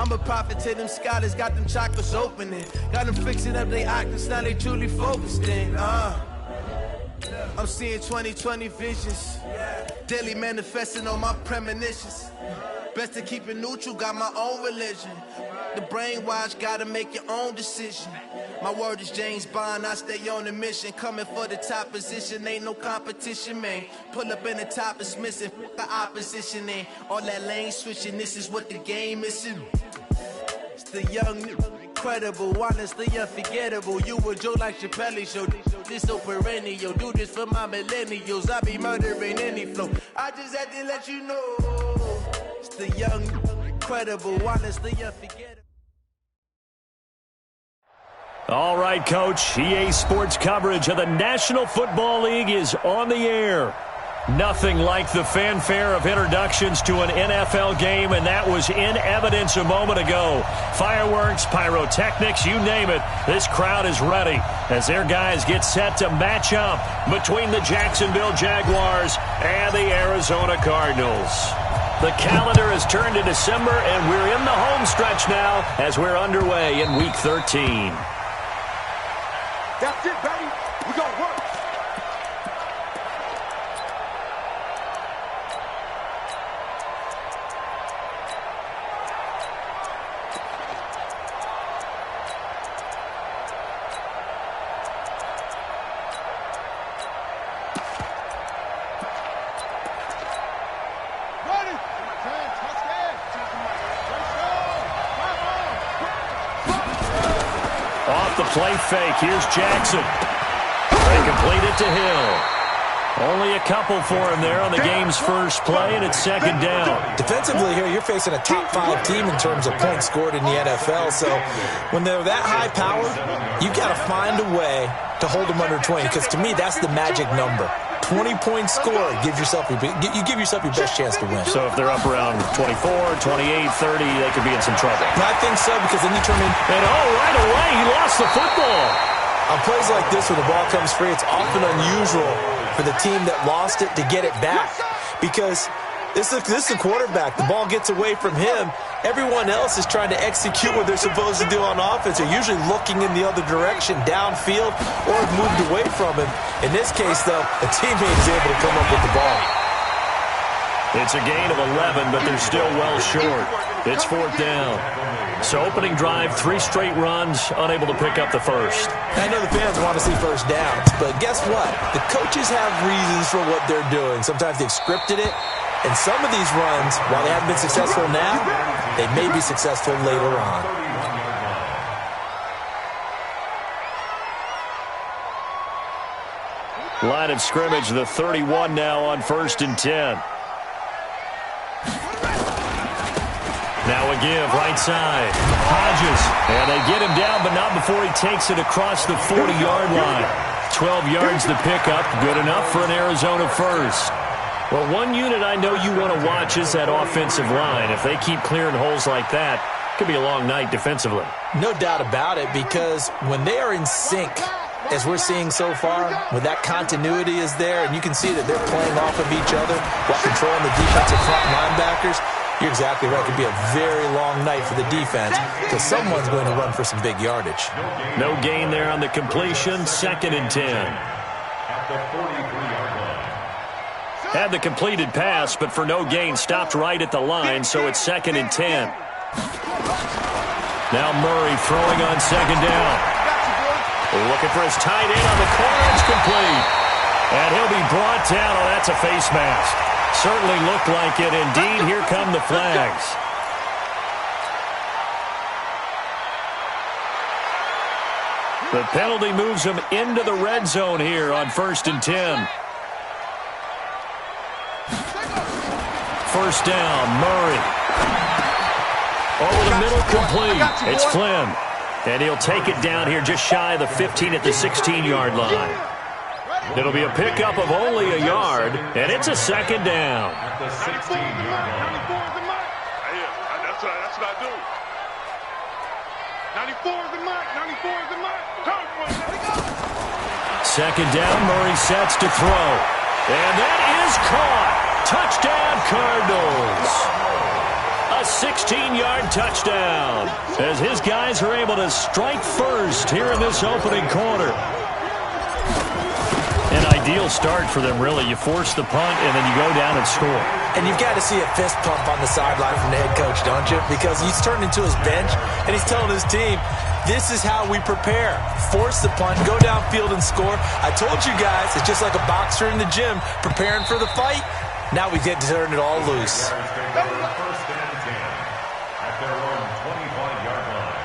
I'm a prophet to them scholars, got them chakras opening. Got them fixing up their octaves, now they truly focused in. I'm seeing 2020 visions. Daily manifesting on my premonitions. Best to keep it neutral, got my own religion. The brainwash, gotta make your own decision. My word is James Bond, I stay on a mission. Coming for the top position, ain't no competition, man. Pull up in the top, it's missing, the opposition ain't. All that lane switching, this is what the game is. It's the young, incredible, honestly unforgettable. You a Joe like Chappelle show. This so perennial, do this for my millennials. I be murdering any flow. I just had to let you know. It's the young, incredible, honestly unforgettable. All right, Coach. EA Sports coverage of the National Football League is on the air. Nothing like the fanfare of introductions to an NFL game, and that was in evidence a moment ago. Fireworks, pyrotechnics, you name it. This crowd is ready as their guys get set to match up between the Jacksonville Jaguars and the Arizona Cardinals. The calendar has turned to December, and we're in the home stretch now as we're underway in Week 13. That's it, baby. We gonna work. Off the play fake, here's Jackson. They complete it to Hill. Only a couple for him there on the game's first play, and it's second down. Defensively here, you're facing a top-5 team in terms of points scored in the NFL, so when they're that high power, you got to find a way to hold them under 20, because to me, that's the magic number. 20-point score, you give yourself your best chance to win. So if they're up around 24, 28, 30, they could be in some trouble. I think so, because then you turn in. And right away, he lost the football. On plays like this, when the ball comes free, it's often unusual for the team that lost it to get it back, because this is the quarterback. The ball gets away from him. Everyone else is trying to execute what they're supposed to do on offense. They're usually looking in the other direction, downfield, or moved away from him. In this case, though, a teammate is able to come up with the ball. It's a gain of 11, but they're still well short. It's fourth down. So opening drive, 3 straight runs, unable to pick up the first. I know the fans want to see first downs, but guess what? The coaches have reasons for what they're doing. Sometimes they've scripted it, and some of these runs, while they haven't been successful now, they may be successful later on. Line of scrimmage, the 31 now on 1st and 10. Now a give, right side. Hodges. And they get him down, but not before he takes it across the 40-yard line. 12 yards to pick up. Good enough for an Arizona first. Well, one unit I know you want to watch is that offensive line. If they keep clearing holes like that, it could be a long night defensively. No doubt about it, because when they are in sync, as we're seeing so far, when that continuity is there, and you can see that they're playing off of each other while controlling the defensive front linebackers, you're exactly right. It could be a very long night for the defense because someone's going to run for some big yardage. No gain there on the completion. 2nd and 10. Had the completed pass, but for no gain, stopped right at the line, so it's 2nd and 10. Now Murray throwing on 2nd down. Looking for his tight end on the corner. It's complete. And he'll be brought down. Oh, that's a face mask. Certainly looked like it. Indeed, here come the flags. The penalty moves him into the red zone here on 1st and 10. First down, Murray. Over the middle, complete. It's Flynn. And he'll take it down here just shy of the 15 at the 16-yard line. It'll be a pickup of only a yard, and it's a 2nd down. At the 16-yard line. That's what I do. 94 is the mark. 94 is the mark. 2nd down, Murray sets to throw. And that is caught. Touchdown, Cardinals. A A 16-yard touchdown as his guys are able to strike first here in this opening quarter. An ideal start for them, really. You force the punt, and then you go down and score. And you've got to see a fist pump on the sideline from the head coach, don't you? Because he's turned into his bench, and he's telling his team, this is how we prepare. Force the punt, go downfield and score. I told you guys, it's just like a boxer in the gym preparing for the fight. Now we get to turn it all loose. First and 10 at their own 25-yard line.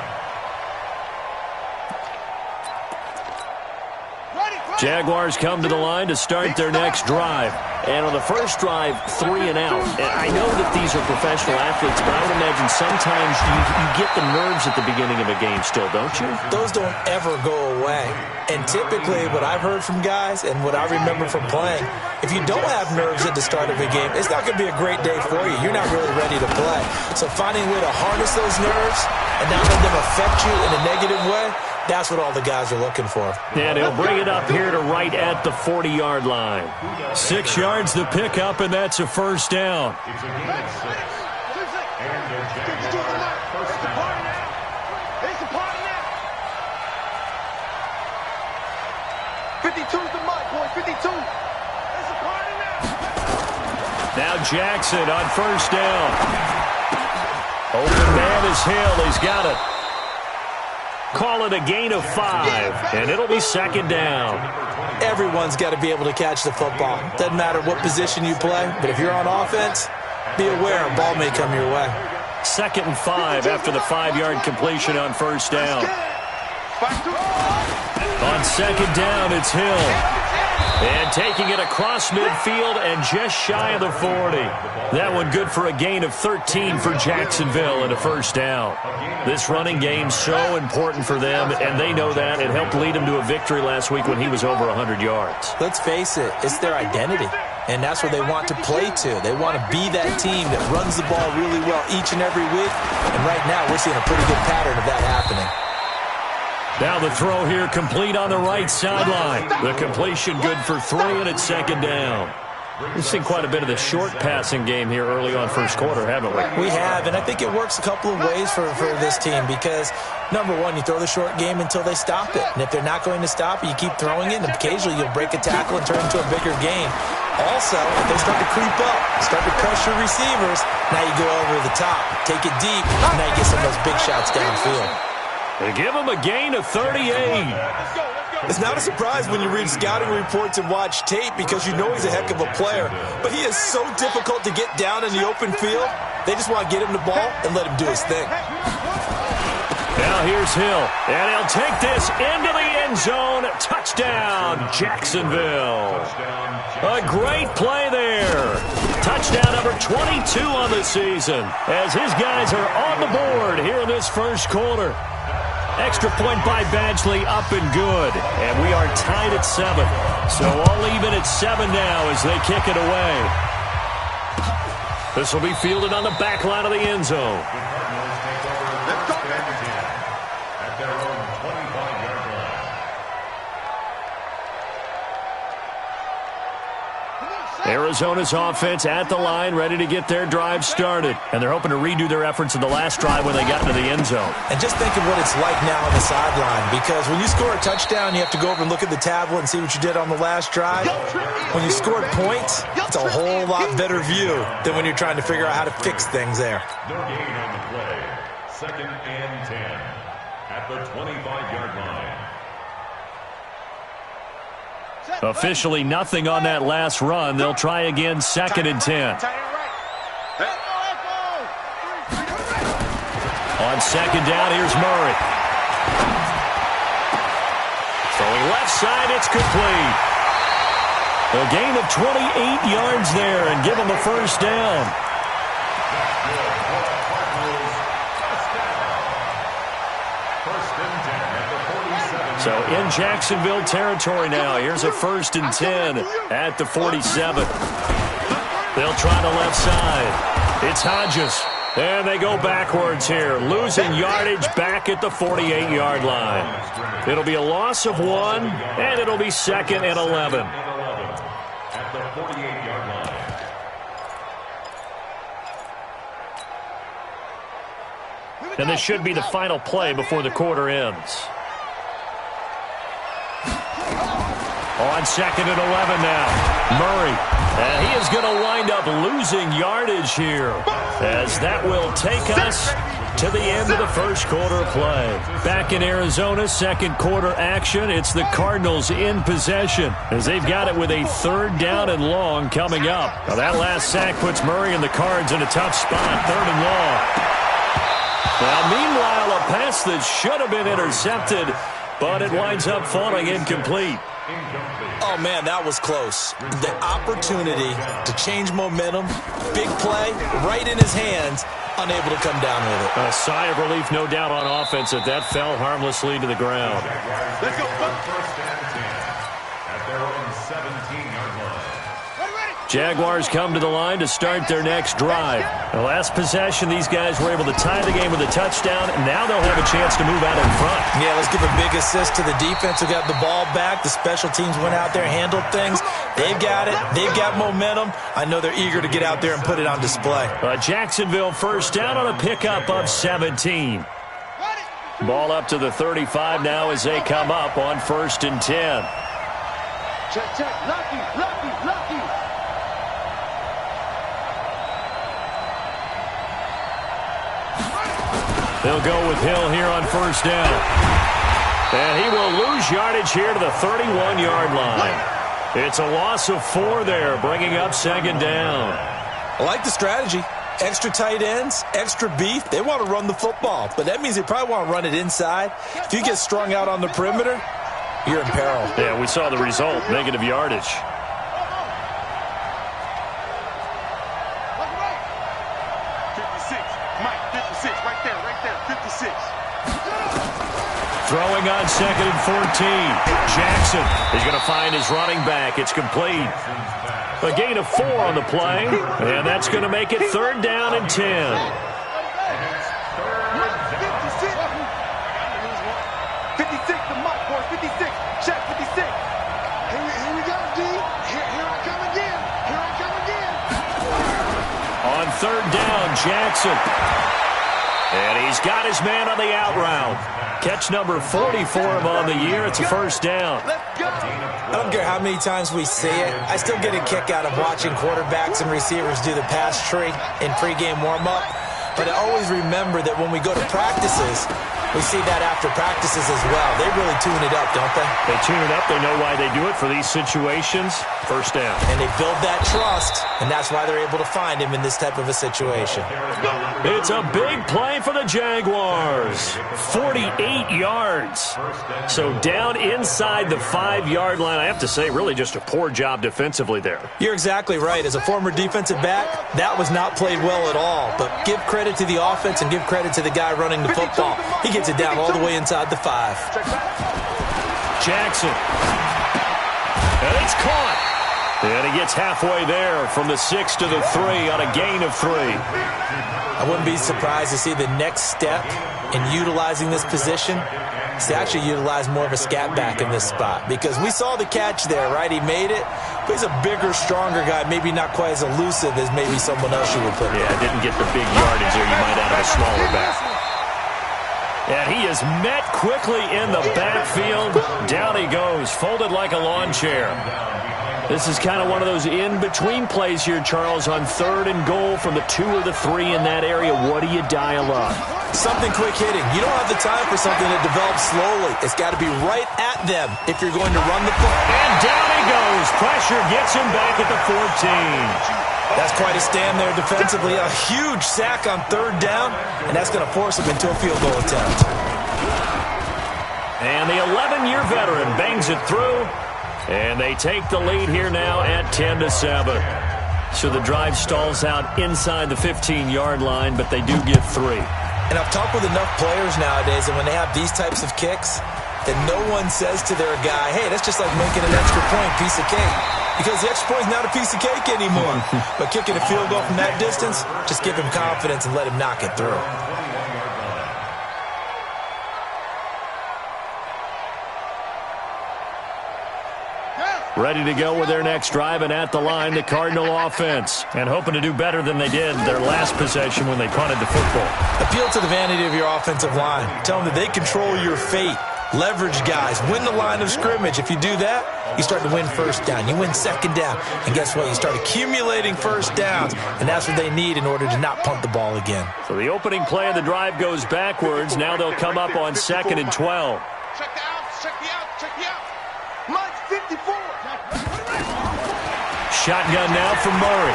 Jaguars come to the line to start their next drive. And on the first drive, 3 and out. And I know that these are professional athletes, but I would imagine sometimes you get the nerves at the beginning of a game still, don't you? Those don't ever go away. And typically what I've heard from guys and what I remember from playing, if you don't have nerves at the start of a game, it's not going to be a great day for you. You're not really ready to play. So finding a way to harness those nerves and not let them affect you in a negative way, that's what all the guys are looking for. And he'll bring it up here to right at the 40-yard line. 6 yards the pickup, and that's a first down. It's a gain of 6. And the Jaguars first down. It's a party now. 52's the mark, boy. 52. It's a party now. Now Jackson on first down. Open man is Hill. He's got it. Call it a gain of 5, and it'll be second down. Everyone's got to be able to catch the football. Doesn't matter what position you play, but if you're on offense, be aware a ball may come your way. 2nd and 5 after the 5-yard completion on first down. On second down, it's Hill. And taking it across midfield and just shy of the 40. That one good for a gain of 13 for Jacksonville and a first down. This running game's so important for them, and they know that. It helped lead them to a victory last week when he was over 100 yards. Let's face it, it's their identity, and that's what they want to play to. They want to be that team that runs the ball really well each and every week, and right now we're seeing a pretty good pattern of that happening. Now the throw here complete on the right sideline. The completion good for 3, and it's second down. We've seen quite a bit of the short passing game here early on first quarter, haven't we? We have, and I think it works a couple of ways for this team because, number one, you throw the short game until they stop it. And if they're not going to stop it, you keep throwing it, and occasionally you'll break a tackle and turn it into a bigger gain. Also, if they start to creep up, start to pressure receivers, now you go over the top, take it deep, and now you get some of those big shots downfield. They give him a gain of 38. It's not a surprise when you read scouting reports and watch tape because you know he's a heck of a player. But he is so difficult to get down in the open field. They just want to get him the ball and let him do his thing. Now here's Hill, and he'll take this into the end zone. Touchdown, Jacksonville. A great play there. Touchdown number 22 on the season as his guys are on the board here in this first quarter. Extra point by Badgley, up and good. And we are tied at 7. So all even at 7 now as they kick it away. This will be fielded on the back line of the end zone. At their own 25-yard line. Arizona's offense at the line, ready to get their drive started. And they're hoping to redo their efforts in the last drive when they got into the end zone. And just think of what it's like now on the sideline, because when you score a touchdown, you have to go over and look at the tablet and see what you did on the last drive. When you scored points, it's a whole lot better view than when you're trying to figure out how to fix things there. No gain on the play. 2nd and 10 at the 25-yard line. Officially nothing on that last run. They'll try again, 2nd and 10. On second down, here's Murray. Throwing left side, it's complete. A gain of 28 yards there and give them the first down. So in Jacksonville territory now. Here's a 1st and 10 at the 47. They'll try the left side. It's Hodges. And they go backwards here. Losing yardage back at the 48-yard line. It'll be a loss of 1, and it'll be 2nd and 11. At the 48-yard line. And this should be the final play before the quarter ends. On 2nd and 11 now. Murray. And he is going to wind up losing yardage here, as that will take us to the end of the first quarter play. Back in Arizona, second quarter action. It's the Cardinals in possession, as they've got it with a 3rd down and long coming up. Now that last sack puts Murray and the Cards in a tough spot, 3rd and long. Now meanwhile, a pass that should have been intercepted, but it winds up falling incomplete. Oh, man, that was close. The opportunity to change momentum, big play, right in his hands, unable to come down with it. A sigh of relief, no doubt, on offense that fell harmlessly to the ground. Let's go. First and 10 at their own 17-yard line. Jaguars come to the line to start their next drive. The last possession, these guys were able to tie the game with a touchdown, and now they'll have a chance to move out in front. Yeah, let's give a big assist to the defense who got the ball back. The special teams went out there, handled things. They've got it. They've got momentum. I know they're eager to get out there and put it on display. Jacksonville first down on a pickup of 17. Ball up to the 35 now as they come up on 1st and 10. Check. Lucky. They'll go with Hill here on 1st down. And he will lose yardage here to the 31-yard line. It's a loss of 4 there, bringing up 2nd down. I like the strategy. Extra tight ends, extra beef. They want to run the football, but that means they probably want to run it inside. If you get strung out on the perimeter, you're in peril. Yeah, we saw the result, negative yardage. Throwing on 2nd and 14. Jackson is going to find his running back. It's complete. A gain of 4 on the play, and that's going to make it 3rd down and 10. 56, the Mike boys, 56. Check 56. Here we go, D. Here I come again. On 3rd down, Jackson. And he's got his man on the out route. Catch number 40 for him on the year. It's a 1st down. I don't care how many times we see it. I still get a kick out of watching quarterbacks and receivers do the pass tree in pregame warm-up. But I always remember that when we go to practices, we see that after practices as well. They really tune it up, don't they? They tune it up. They know why they do it for these situations. 1st down. And they build that trust, and that's why they're able to find him in this type of a situation. It's a big play for the Jaguars. 48 yards. So down inside the 5-yard line. I have to say, really just a poor job defensively there. You're exactly right. As a former defensive back, that was not played well at all. But give credit to the offense and give credit to the guy running the football. He gets it down all the way inside the 5. Jackson. And it's caught. And he gets halfway there from the 6 to the 3 on a gain of 3. I wouldn't be surprised to see the next step in utilizing this position is to actually utilize more of a scat back in this spot. Because we saw the catch there, right? He made it. But he's a bigger, stronger guy, maybe not quite as elusive as maybe someone else you would put there. Yeah, didn't get the big yardage there. You might have a smaller back. And he is met quickly in the backfield. Down he goes, folded like a lawn chair. This is kind of one of those in-between plays here, Charles, on 3rd and goal from the 2 or the 3 in that area. What do you dial up? Something quick hitting. You don't have the time for something that develops slowly. It's got to be right at them if you're going to run the football. And down he goes. Pressure gets him back at the 14. That's quite a stand there defensively. A huge sack on 3rd down, and that's going to force him into a field goal attempt. And the 11-year veteran bangs it through, and they take the lead here now at 10-7. So the drive stalls out inside the 15-yard line, but they do get 3. And I've talked with enough players nowadays, and when they have these types of kicks, that no one says to their guy, hey, that's just like making an extra point, piece of cake. Because the extra point is not a piece of cake anymore. But kicking a field goal from that distance, just give him confidence and let him knock it through. Yes. Ready to go with their next drive, and at the line, the Cardinal offense. And hoping to do better than they did their last possession when they punted the football. Appeal to the vanity of your offensive line. Tell them that they control your fate. Leverage guys. Win the line of scrimmage. If you do that, you start to win first down. You win second down. And guess what? You start accumulating first downs. And that's what they need in order to not punt the ball again. So the opening play of the drive goes backwards. Now they'll come up on 2nd and 12. Check the outs, check the outs, check the outs. Mike's 54. Shotgun now from Murray.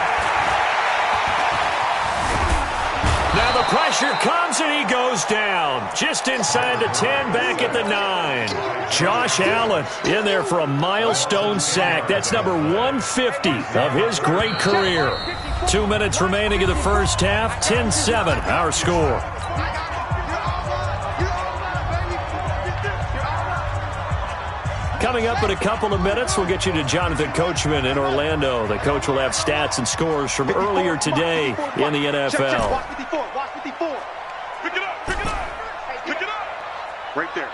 Now the pressure comes and he goes down. Just inside the 10, back at the 9. Josh Allen in there for a milestone sack. That's number 150 of his great career. 2 minutes remaining in the first half. 10-7 our score. Coming up in a couple of minutes, we'll get you to Jonathan Coachman in Orlando. The coach will have stats and scores from earlier today in the NFL. Watch 54, watch 54. Pick it up, pick it up, pick it up. Right there.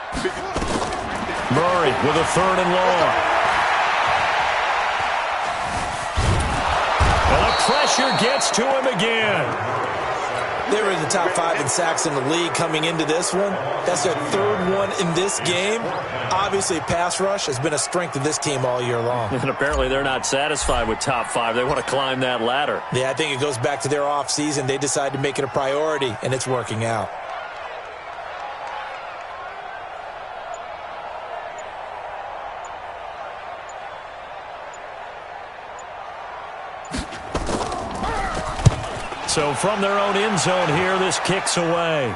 Murray with a 3rd and long. And the pressure gets to him again. They were in the top 5 in sacks in the league coming into this one. That's their 3rd one in this game. Obviously, pass rush has been a strength of this team all year long. And apparently they're not satisfied with top 5. They want to climb that ladder. Yeah, I think it goes back to their offseason. They decided to make it a priority, and it's working out. So from their own end zone here, this kicks away.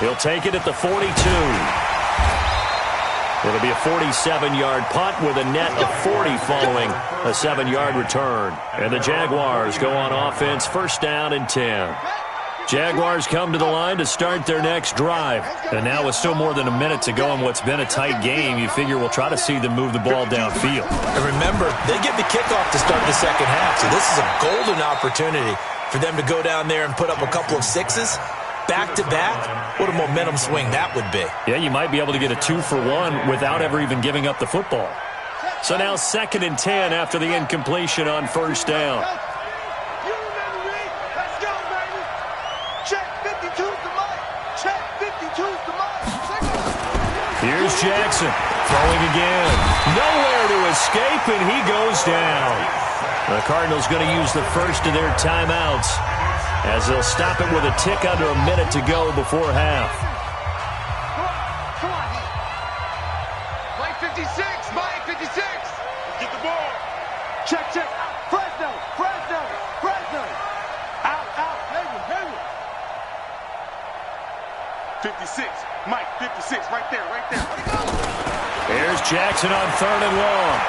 He'll take it at the 42. It'll be a 47-yard punt with a net of 40 following a 7-yard return. And the Jaguars go on offense, 1st down and 10. Jaguars come to the line to start their next drive. And now with still more than a minute to go in what's been a tight game, you figure we'll try to see them move the ball downfield. And remember, they get the kickoff to start the second half, so this is a golden opportunity for them to go down there and put up a couple of 6s. Back-to-back, what a momentum swing that would be. Yeah, you might be able to get a 2-for-1 without ever even giving up the football. So now 2nd and 10 after the incompletion on 1st down. Here's Jackson throwing again. Nowhere to escape, and he goes down. The Cardinals going to use the first of their timeouts as they'll stop it with a tick under a minute to go before half. Come on. Mike 56, Mike 56. Get the ball. Check. Fresno. Out. Hayward. 56, Mike 56, right there. Here's Jackson on 3rd and long.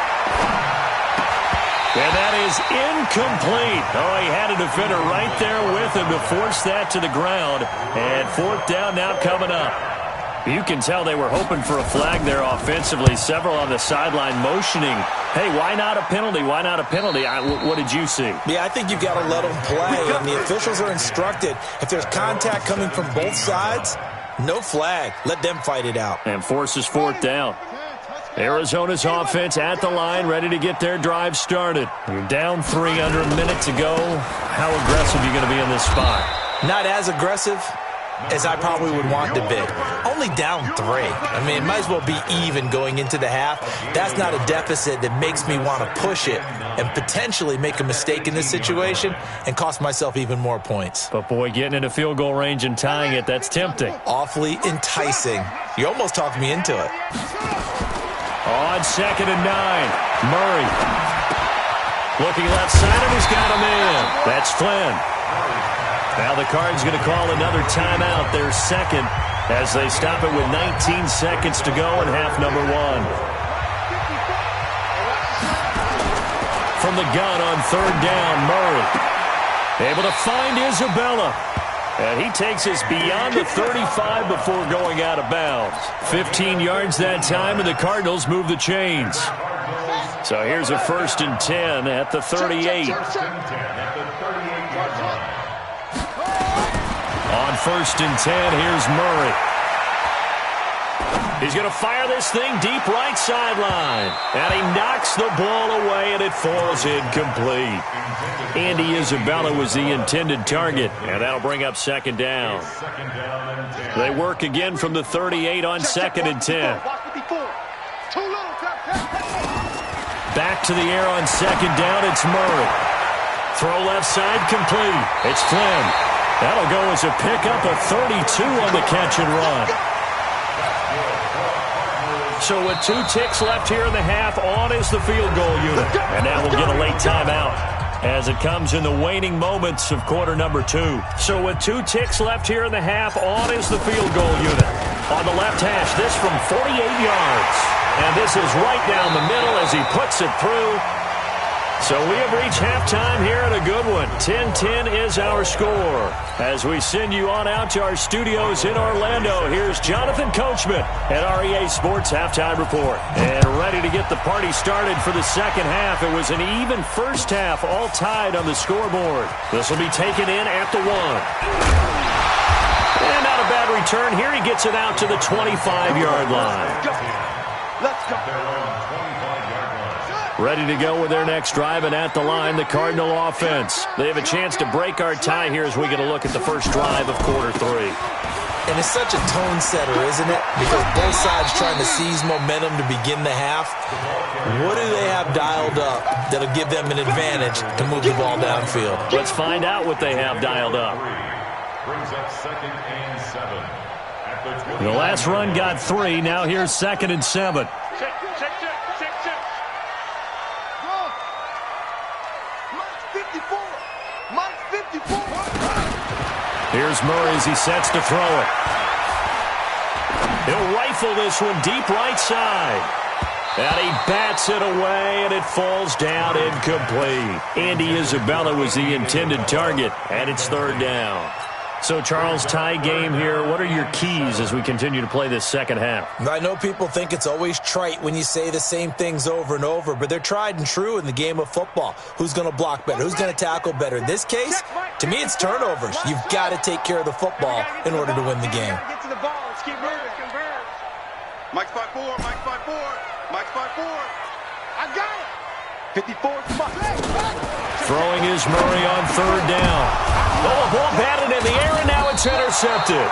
And that is incomplete. Oh, he had a defender right there with him to force that to the ground. And 4th down now coming up. You can tell they were hoping for a flag there offensively. Several on the sideline motioning, hey, why not a penalty? Why not a penalty? What did you see? Yeah, I think you've got to let them play. And the officials are instructed, if there's contact coming from both sides, no flag. Let them fight it out. And forces 4th down. Arizona's offense at the line, ready to get their drive started. You're down 3 under a minute to go. How aggressive are you going to be in this spot? Not as aggressive as I probably would want to be. Only down 3. I mean, it might as well be even going into the half. That's not a deficit that makes me want to push it and potentially make a mistake in this situation and cost myself even more points. But, boy, getting into field goal range and tying it, that's tempting. Awfully enticing. You almost talked me into it. On 2nd and 9, Murray. Looking left side, and he's got him in. That's Flynn. Now the Cards going to call another timeout, their second, as they stop it with 19 seconds to go in half number 1. From the gun on 3rd down, Murray. Able to find Isabella. And he takes us beyond the 35 before going out of bounds. 15 yards that time, and the Cardinals move the chains. So here's a 1st and 10 at the 38. On 1st and 10, here's Murray. He's going to fire this thing deep right sideline. And he knocks the ball away, and it falls incomplete. Andy Isabella was the intended target, and that'll bring up second down. They work again from the 38 on second and 10. Back to the air on second down, it's Murray. Throw left side, complete. It's Flynn. That'll go as a pickup of 32 on the catch and run. So with 2 ticks left here in the half, on is the field goal unit. And now we'll get a late timeout as it comes in the waning moments of quarter number 2. So with 2 ticks left here in the half, on is the field goal unit. On the left hash, this from 48 yards. And this is right down the middle as he puts it through. So we have reached halftime here at a good one. 10-10 is our score. As we send you on out to our studios in Orlando, here's Jonathan Coachman at REA Sports Halftime Report. And ready to get the party started for the second half. It was an even first half, all tied on the scoreboard. This will be taken in at the 1. And not a bad return here. He gets it out to the 25-yard line. Let's go. Ready to go with their next drive, and at the line, the Cardinal offense. They have a chance to break our tie here as we get a look at the first drive of quarter 3. And it's such a tone setter, isn't it? Because both sides trying to seize momentum to begin the half. What do they have dialed up that'll give them an advantage to move the ball downfield? Let's find out what they have dialed up. Brings up second and 7. At the The last run got 3. Now here's second and 7. Check. Mike 54. Here's Murray as he sets to throw it. He'll rifle this one deep right side. And he bats it away, and it falls down incomplete. Andy Isabella was the intended target, and it's third down. So, Charles, tie game here. What are your keys as we continue to play this second half? I know people think it's always trite when you say the same things over and over, but they're tried and true in the game of football. Who's going to block better? Who's going to tackle better? In this case, to me, it's turnovers. You've got to take care of the football in order to win the game. Get to the ball. Let's keep moving. Mike's 5-4. Mike's 5-4. Mike's 5-4. I got it. 54 is Mike. Throwing is Murray on third down. Oh, a ball batted in the air, and now it's intercepted.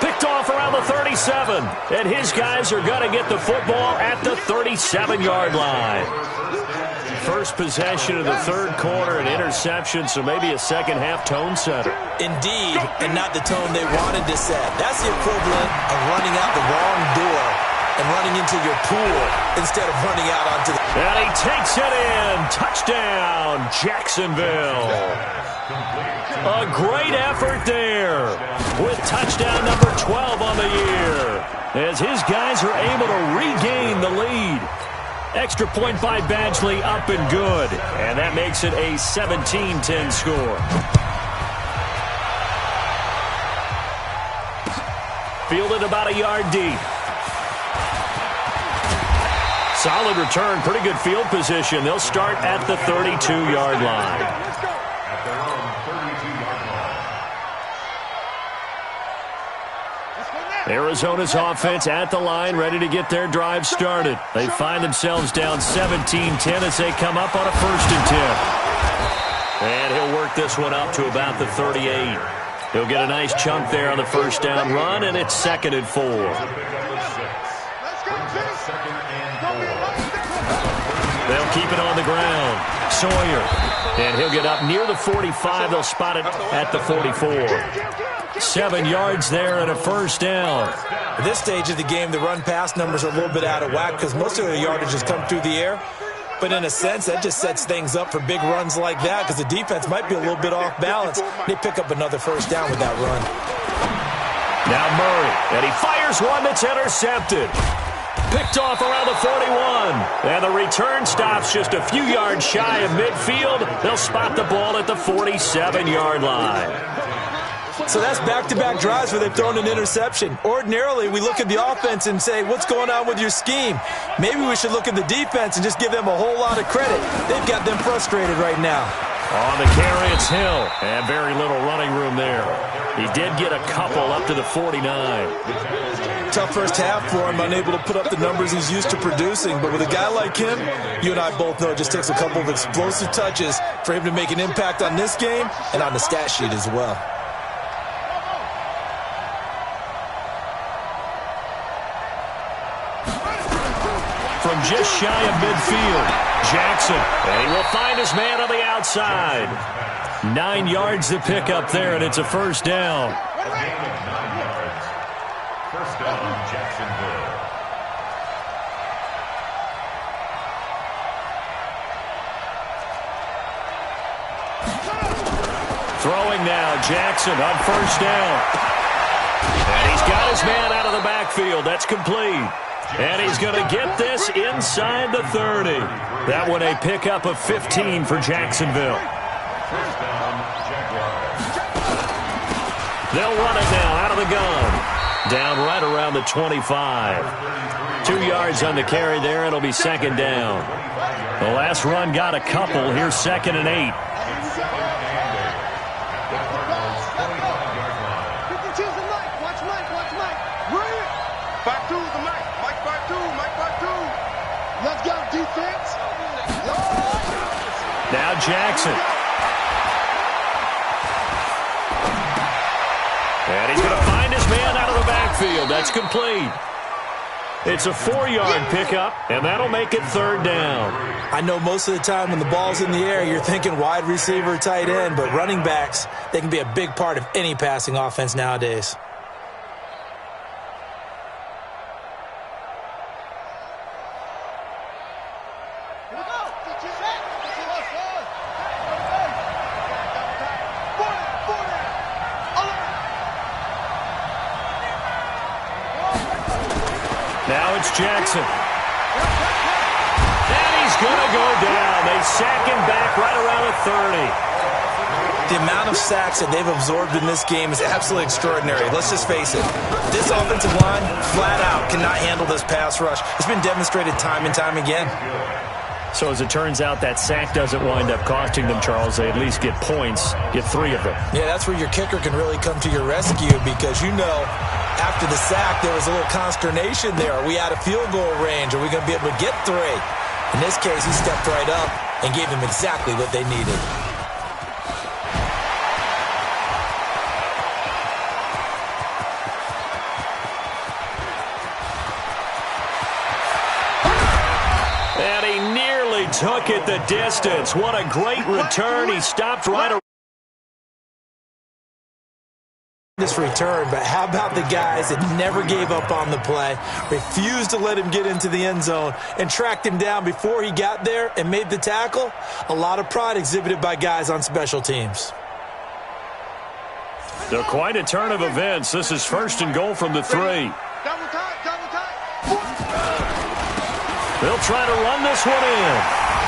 Picked off around the 37. And his guys are going to get the football at the 37-yard line. First possession of the third quarter, an interception, so maybe a second-half tone setter. Indeed, and not the tone they wanted to set. That's the equivalent of running out the wrong door and running into your pool instead of running out onto the... And he takes it in. Touchdown, Jacksonville. A great effort there with touchdown number 12 on the year as his guys are able to regain the lead. Extra point by Badgley, up and good. And that makes it a 17-10 score. Fielded about a yard deep. Solid return, pretty good field position. They'll start at the 32-yard line. At their own 32-yard line. Arizona's offense at the line, ready to get their drive started. They find themselves down 17-10 as they come up on a 1st and 10. And he'll work this one up to about the 38. He'll get a nice chunk there on the first down run, and it's 2nd and 4. They'll keep it on the ground. Sawyer. And he'll get up near the 45. They'll spot it at the 44. 7 yards there and a first down. At this stage of the game, the run-pass numbers are a little bit out of whack because most of their yardage has come through the air. But in a sense, that just sets things up for big runs like that because the defense might be a little bit off balance. They pick up another first down with that run. Now Murray, and he fires one that's intercepted. Picked off around the 41. And the return stops just a few yards shy of midfield. They'll spot the ball at the 47-yard line. So that's back-to-back drives where they've thrown an interception. Ordinarily, we look at the offense and say, what's going on with your scheme? Maybe we should look at the defense and just give them a whole lot of credit. They've got them frustrated right now. On the carry, it's Hill. And very little running room there. He did get a couple up to the 49. Tough first half for him, unable to put up the numbers he's used to producing. But with a guy like him, you and I both know it just takes a couple of explosive touches for him to make an impact on this game and on the stat sheet as well. From just shy of midfield, Jackson. And he will find his man on the outside. 9 yards to pick up there, and it's a first down. A gain of 9 yards. First down, Jacksonville. Throwing now, Jackson on first down. And he's got his man out of the backfield. That's complete. And he's going to get this inside the 30. That one a pickup of 15 for Jacksonville. First down, Jaguars. They'll run it now out of the gun. Down right around the 25. 2 yards on the carry there. It'll be second down. The last run got a couple. Here's 2nd and 8. Now Jackson. And he's going to find his man out of the backfield. That's complete. It's a 4-yard pickup, and that'll make it third down. I know most of the time when the ball's in the air, you're thinking wide receiver, tight end, but running backs, they can be a big part of any passing offense nowadays. Now it's Jackson. And he's going to go down. They sack him back right around the 30. The amount of sacks that they've absorbed in this game is absolutely extraordinary. Let's just face it. This offensive line, flat out, cannot handle this pass rush. It's been demonstrated time and time again. So as it turns out, that sack doesn't wind up costing them, Charles. They at least get points, get 3 of them. Yeah, that's where your kicker can really come to your rescue because, you know, after the sack, there was a little consternation there. Are we out of field goal range? Are we going to be able to get 3? In this case, he stepped right up and gave them exactly what they needed. And he nearly took it the distance. What a great return. He stopped right around this return, but how about the guys that never gave up on the play, refused to let him get into the end zone, and tracked him down before he got there and made the tackle? A lot of pride exhibited by guys on special teams. So quite a turn of events. This is 1st and goal from the 3. Double time, double time. They'll try to run this one in.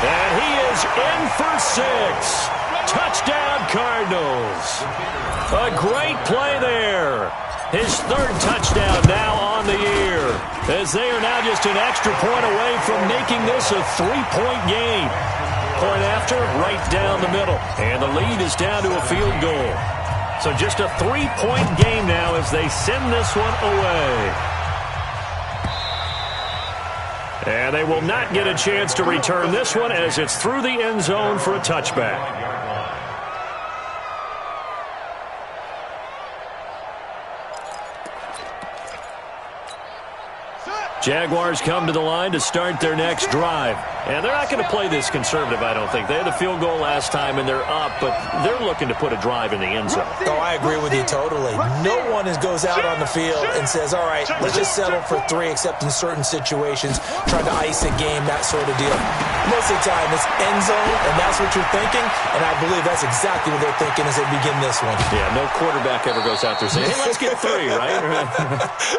And he is in for 6. Touchdown, Cardinals. A great play there. His 3rd touchdown now on the year, as they are now just an extra point away from making this a 3-point game. Point after, right down the middle. And the lead is down to a field goal. So just a 3-point game now as they send this one away. And they will not get a chance to return this one as it's through the end zone for a touchback. Jaguars come to the line to start their next drive. And they're not going to play this conservative, I don't think. They had the field goal last time, and they're up, but they're looking to put a drive in the end zone. Oh, I agree with you totally. No one goes out on the field and says, all right, let's just settle for 3, except in certain situations, trying to ice a game, that sort of deal. Most of the time, it's end zone, and that's what you're thinking, and I believe that's exactly what they're thinking as they begin this one. Yeah, no quarterback ever goes out there saying, hey, let's get 3, right?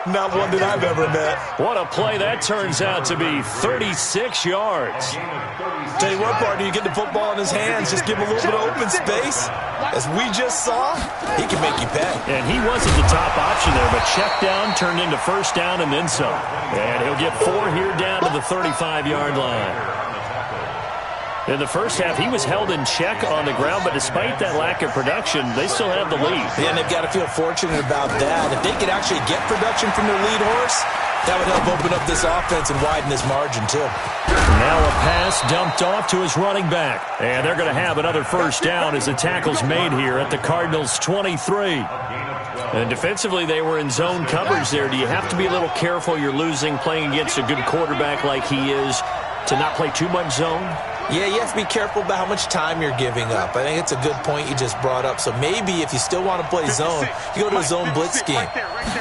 Not one that I've ever met. What a play that turns out to be. 36 yards. Tell you what, partner, you get the football in his hands, just give him a little bit of open space. As we just saw, he can make you pay. And he wasn't the top option there, but check down turned into 1st down and then some. And he'll get 4 here down to the 35-yard line. In the first half, he was held in check on the ground, but despite that lack of production, they still have the lead. Yeah, and they've got to feel fortunate about that. If they could actually get production from their lead horse, that would help open up this offense and widen this margin, too. Now a pass dumped off to his running back. And they're going to have another first down as the tackle's made here at the Cardinals' 23. And defensively, they were in zone coverage there. Do you have to be a little careful? You're losing, playing against a good quarterback like he is, to not play too much zone? Yeah, you have to be careful about how much time you're giving up. I think it's a good point you just brought up. So maybe if you still want to play zone, you go to a zone blitz scheme.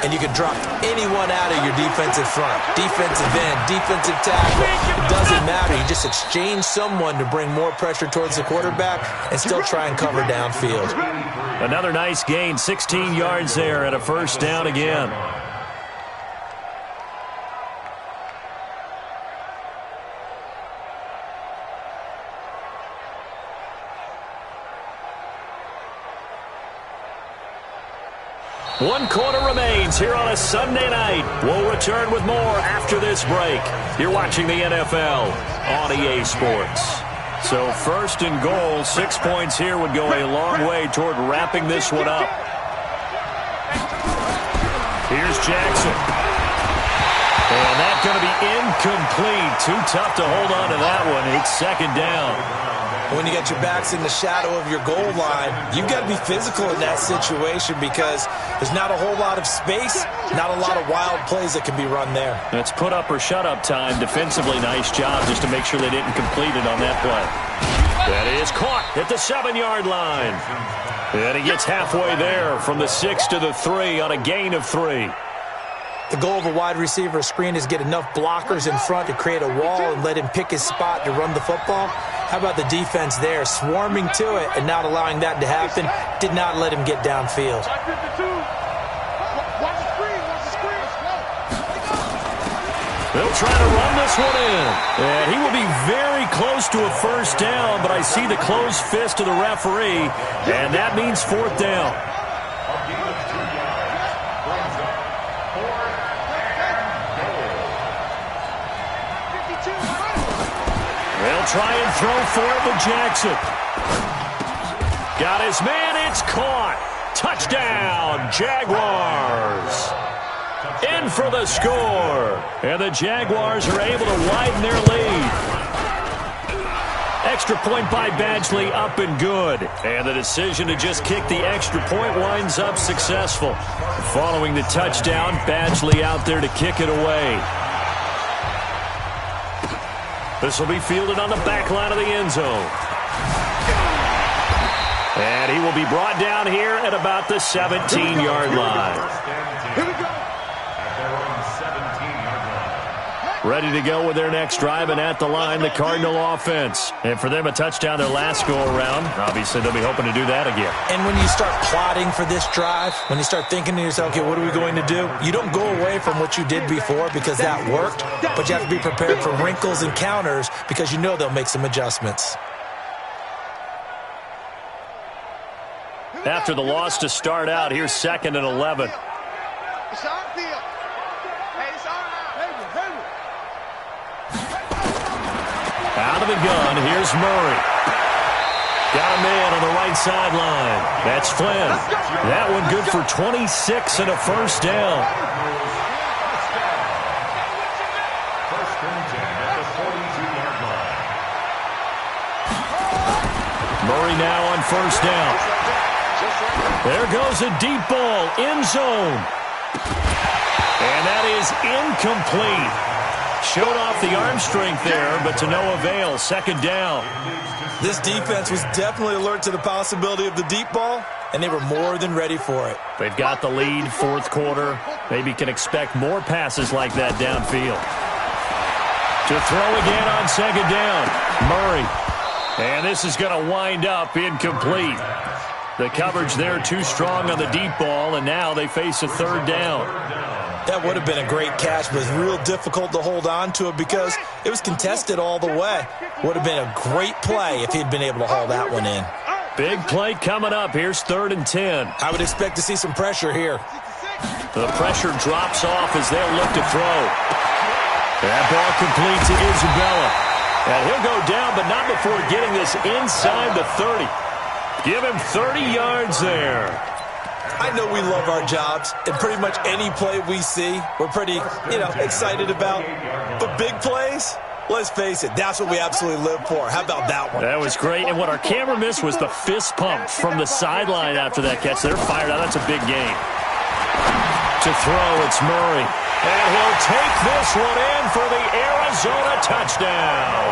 And you can drop anyone out of your defensive front. Defensive end, defensive tackle. It doesn't matter. You just exchange someone to bring more pressure towards the quarterback and still try and cover downfield. Another nice gain, 16 yards there and a first down again. One quarter remains here on a Sunday night. We'll return with more after this break. You're watching the NFL on EA Sports. So first and goal, 6 points here would go a long way toward wrapping this one up. Here's Jackson. And that's going to be incomplete. Too tough to hold on to that one. It's second down. When you got your backs in the shadow of your goal line, you've got to be physical in that situation because there's not a whole lot of space, not a lot of wild plays that can be run there. That's put up or shut up time. Defensively, nice job just to make sure they didn't complete it on that play. That is caught at the 7-yard line. And he gets halfway there from the 6 to the 3 on a gain of 3. The goal of a wide receiver screen is get enough blockers in front to create a wall and let him pick his spot to run the football. How about the defense there, swarming to it and not allowing that to happen? Did not let him get downfield. They'll try to run this one in. And he will be very close to a first down, but I see the closed fist of the referee, and that means fourth down. They'll try and throw for it with Jackson. Got his man, it's caught. Touchdown, Jaguars. In for the score. And the Jaguars are able to widen their lead. Extra point by Badgley, up and good. And the decision to just kick the extra point winds up successful. Following the touchdown, Badgley out there to kick it away. This will be fielded on the back line of the end zone. And he will be brought down here at about the 17-yard line. Here we go. Ready to go with their next drive, and at the line, the Cardinal offense. And for them, a touchdown their last go-around. Obviously, they'll be hoping to do that again. And when you start plotting for this drive, when you start thinking to yourself, okay, what are we going to do? You don't go away from what you did before because that worked, but you have to be prepared for wrinkles and counters because you know they'll make some adjustments. After the loss to start out, here's 2nd and 11. It's our deal. Hey, it's our Out of the gun, here's Murray. Got a man on the right sideline. That's Flynn. That one good for 26 and a first down. Murray now on first down. There goes a deep ball, end zone. And that is incomplete. Showed off the arm strength there, but to no avail. Second down. This defense was definitely alert to the possibility of the deep ball, and they were more than ready for it. They've got the lead, fourth quarter. Maybe can expect more passes like that downfield. To throw again on second down. Murray. And this is going to wind up incomplete. The coverage there too strong on the deep ball, and now they face a third down. That would have been a great catch, but it was real difficult to hold on to it because it was contested all the way. Would have been a great play if he'd been able to haul that one in. Big play coming up. Here's 3rd and 10. I would expect to see some pressure here. The pressure drops off as they'll look to throw. That ball complete to Isabella. And he'll go down, but not before getting this inside the 30. Give him 30 yards there. I know we love our jobs, and pretty much any play we see, we're pretty, excited about. But big plays, let's face it, that's what we absolutely live for. How about that one? That was great, and what our camera missed was the fist pump from the sideline after that catch. They're fired out. That's a big game. To throw, it's Murray. And he'll take this one in for the Arizona touchdown.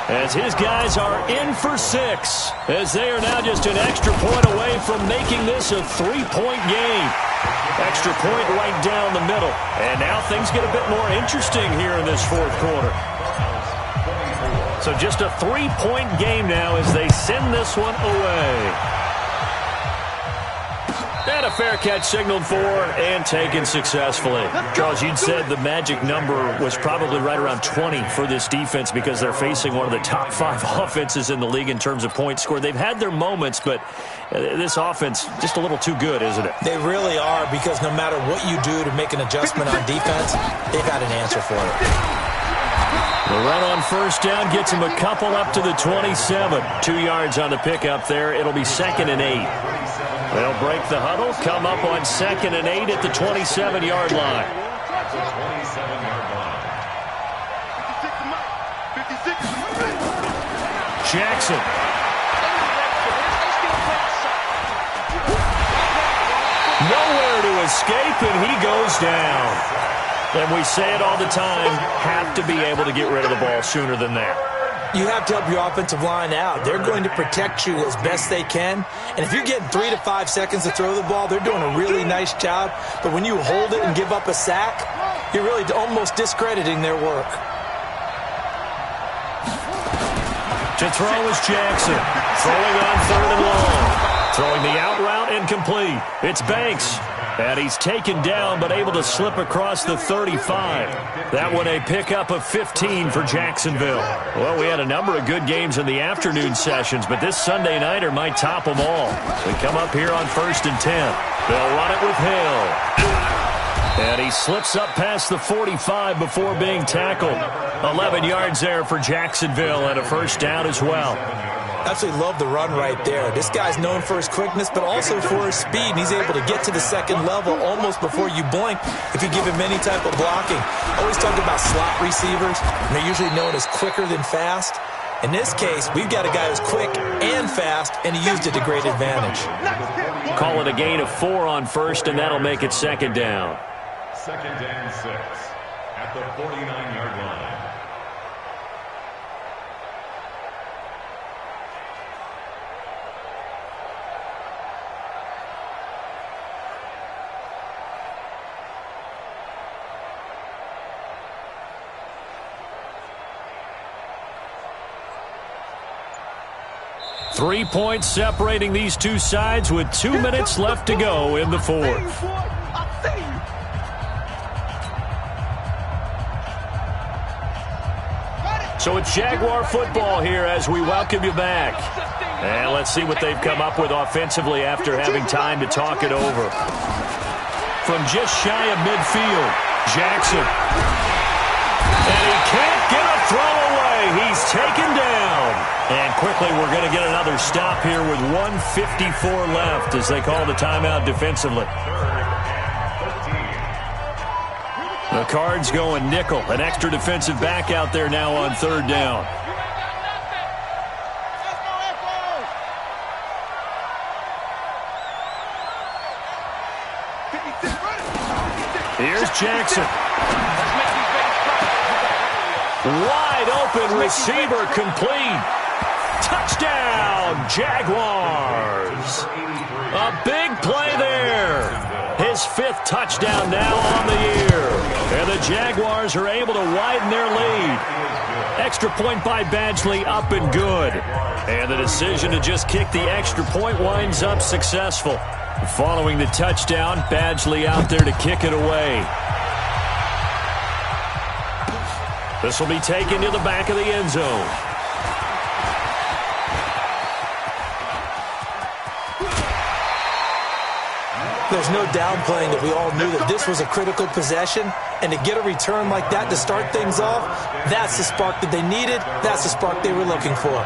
As his guys are in for 6, as they are now just an extra point away from making this a 3-point game. Extra point right down the middle. And now things get a bit more interesting here in this fourth quarter. So just a 3-point game now as they send this one away. And a fair catch signaled for and taken successfully. Charles, you'd said the magic number was probably right around 20 for this defense because they're facing one of the top 5 offenses in the league in terms of points scored. They've had their moments, but this offense just a little too good, isn't it? They really are, because no matter what you do to make an adjustment on defense, they've got an answer for it. The run on first down gets him a couple up to the 27. 2 yards on the pickup there. It'll be 2nd and 8. They'll break the huddle, come up on 2nd and 8 at the 27-yard line. Jackson. Nowhere to escape, and he goes down. And we say it all the time, have to be able to get rid of the ball sooner than that. You have to help your offensive line out. They're going to protect you as best they can. And if you're getting 3 to 5 seconds to throw the ball, they're doing a really nice job. But when you hold it and give up a sack, you're really almost discrediting their work. To throw is Jackson. Throwing on 3rd and long. Throwing the out route incomplete. It's Banks. And he's taken down but able to slip across the 35. That one a pickup of 15 for Jacksonville. Well, we had a number of good games in the afternoon sessions, but this Sunday nighter might top them all. We come up here on 1st and 10. They'll run it with Hill. And he slips up past the 45 before being tackled. 11 yards there for Jacksonville and a first down as well. Absolutely love the run right there. This guy's known for his quickness, but also for his speed. And he's able to get to the 2nd level almost before you blink if you give him any type of blocking. I always talk about slot receivers, and they're usually known as quicker than fast. In this case, we've got a guy who's quick and fast, and he used it to great advantage. Call it a gain of 4 on first, and that'll make it 2nd down. 2nd and 6 at the 49-yard line. Three points separating these two sides with 2 minutes left to go in the fourth. So it's Jaguar football here as we welcome you back. And let's see what they've come up with offensively after having time to talk it over. From just shy of midfield, Jackson. And he can't get a throw away. He's taken down. And quickly we're going to get another stop here with 1:54 left as they call the timeout defensively. The Cards going nickel. An extra defensive back out there now on 3rd down. Here's Jackson. Wide open receiver complete. Touchdown, Jaguars. A big play there. His 5th touchdown now on the year. And the Jaguars are able to widen their lead. Extra point by Badgley up and good. And the decision to just kick the extra point winds up successful. Following the touchdown, Badgley out there to kick it away. This will be taken to the back of the end zone. There's no downplaying that we all knew that this was a critical possession, and to get a return like that to start things off, that's the spark that they needed. That's the spark they were looking for.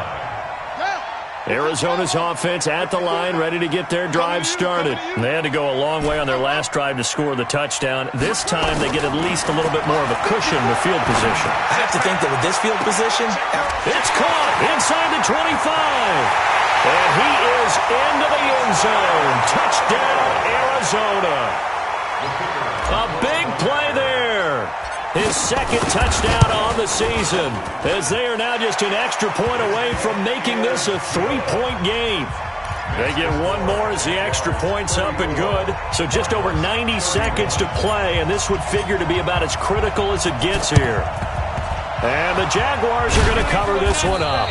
Arizona's offense at the line, ready to get their drive started. They had to go a long way on their last drive to score the touchdown. This time they get at least a little bit more of a cushion with field position. I have to think that with this field position, it's caught inside the 25. And he is into the end zone. Touchdown, Arizona. A big play there. His second touchdown on the season, as they are now just an extra point away from making this a 3-point game. They get one more as the extra point's up and good. So just over 90 seconds to play, and this would figure to be about as critical as it gets here. And the Jaguars are going to cover this one up.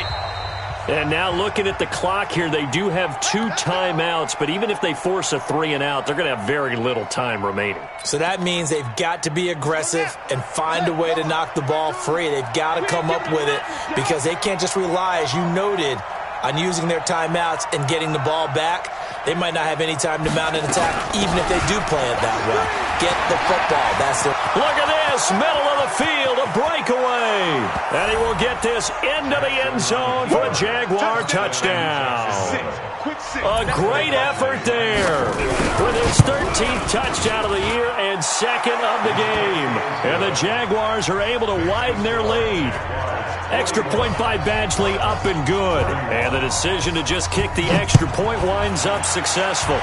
And now looking at the clock here, they do have 2 timeouts, but even if they force a 3-and-out, they're going to have very little time remaining. So that means they've got to be aggressive and find a way to knock the ball free. They've got to come up with it because they can't just rely, as you noted, on using their timeouts and getting the ball back. They might not have any time to mount an attack, even if they do play it that way. Get the football. That's it. Look at this. Middle of the field. A breakaway. And he will get this into the end zone for a Jaguar touchdown. A great effort there. With his 13th touchdown of the year and second of the game. And the Jaguars are able to widen their lead. Extra point by Badgley, up and good. And the decision to just kick the extra point winds up successful.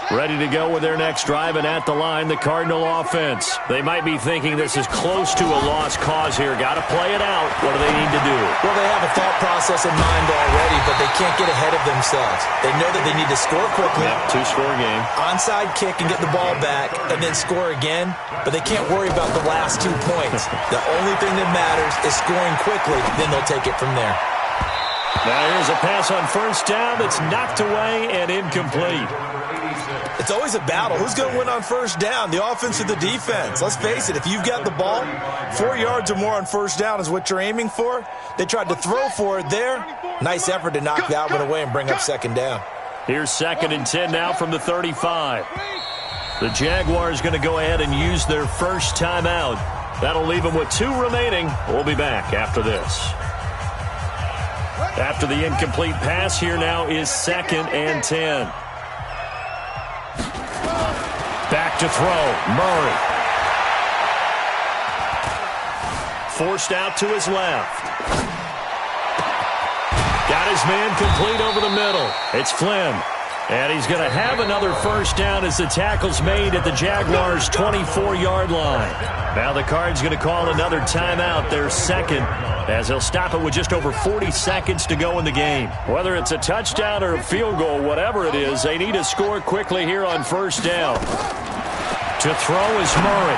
Ready to go with their next drive, and at the line, the Cardinal offense. They might be thinking this is close to a lost cause here. Got to play it out. What do they need to do? Well, they have a thought process in mind already, but they can't get ahead of themselves. They know that they need to score quickly. Yep, 2-score game. Onside kick and get the ball back, and then score again. But they can't worry about the last 2 points. The only thing that matters is scoring quickly. Then they'll take it from there. Now here's a pass on first down that's knocked away and incomplete. It's always a battle. Who's going to win on first down, the offense or the defense? Let's face it, if you've got the ball, 4 yards or more on first down is what you're aiming for. They tried to throw for it there. Nice effort to knock that one away and bring up second down. Here's 2nd and 10 now from the 35. The Jaguars going to go ahead and use their first timeout. That'll leave them with 2 remaining. We'll be back after this. After the incomplete pass, here now is 2nd and 10. Back to throw, Murray. Forced out to his left. Got his man complete over the middle. It's Flynn. And he's going to have another first down as the tackle's made at the Jaguars' 24-yard line. Now the Cards going to call another timeout, their second, as they'll stop it with just over 40 seconds to go in the game. Whether it's a touchdown or a field goal, whatever it is, they need to score quickly here on first down. To throw is Murray.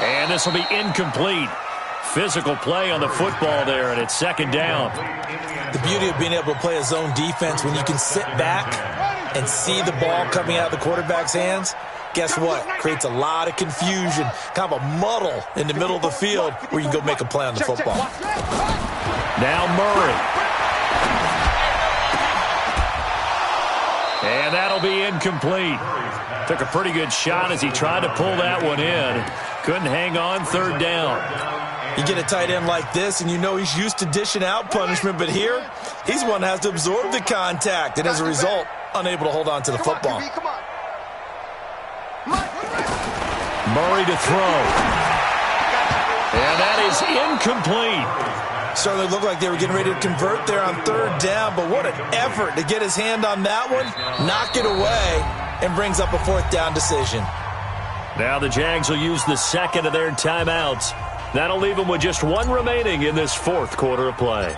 And this will be incomplete. Physical play on the football there, and it's second down. The beauty of being able to play a zone defense when you can sit back and see the ball coming out of the quarterback's hands, guess what? Creates a lot of confusion, kind of a muddle in the middle of the field where you can go make a play on the football. Now Murray. And that'll be incomplete. Took a pretty good shot as he tried to pull that one in. Couldn't hang on, third down. You get a tight end like this, and you know he's used to dishing out punishment, but here, he's one that has to absorb the contact, and as a result, unable to hold on to the football. Murray to throw. And that is incomplete. Certainly looked like they were getting ready to convert there on third down, but what an effort to get his hand on that one, knock it away, and brings up a fourth down decision. Now the Jags will use the second of their timeouts. That'll leave them with just 1 remaining in this fourth quarter of play.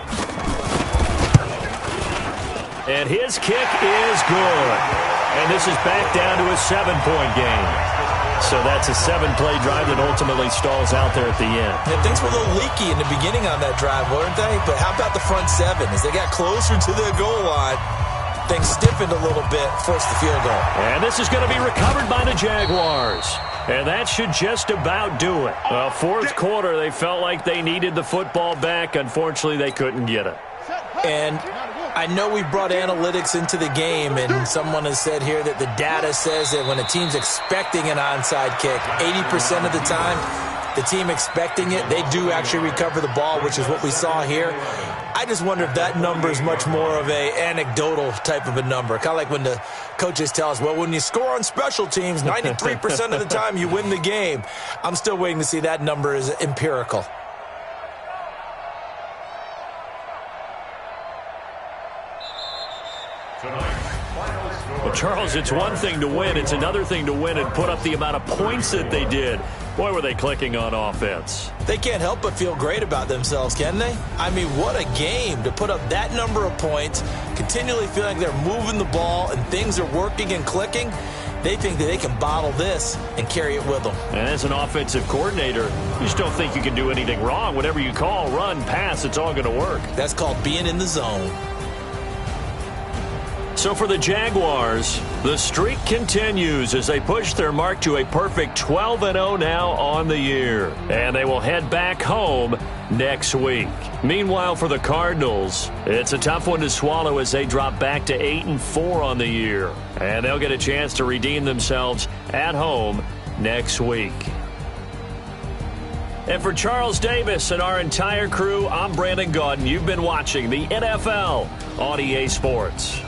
And his kick is good. And this is back down to a 7-point game. So that's a 7-play drive that ultimately stalls out there at the end. Yeah, things were a little leaky in the beginning on that drive, weren't they? But how about the front 7? As they got closer to the goal line, things stiffened a little bit, forced the field goal. And this is going to be recovered by the Jaguars. And that should just about do it. Fourth quarter, they felt like they needed the football back. Unfortunately, they couldn't get it. And I know we brought analytics into the game, and someone has said here that the data says that when a team's expecting an onside kick, 80% of the time, the team expecting it, they do actually recover the ball, which is what we saw here. I just wonder if that number is much more of a anecdotal type of a number. Kind of like when the coaches tell us, well, when you score on special teams, 93% of the time you win the game. I'm still waiting to see that number is empirical. Well, Charles, it's one thing to win. It's another thing to win and put up the amount of points that they did. Boy, were they clicking on offense. They can't help but feel great about themselves, can they? I mean, what a game to put up that number of points, continually feeling like they're moving the ball and things are working and clicking. They think that they can bottle this and carry it with them. And as an offensive coordinator, you just don't think you can do anything wrong. Whatever you call, run, pass, it's all going to work. That's called being in the zone. So for the Jaguars, the streak continues as they push their mark to a perfect 12-0 now on the year. And they will head back home next week. Meanwhile, for the Cardinals, it's a tough one to swallow as they drop back to 8-4 on the year. And they'll get a chance to redeem themselves at home next week. And for Charles Davis and our entire crew, I'm Brandon Gaudin. You've been watching the NFL on EA Sports.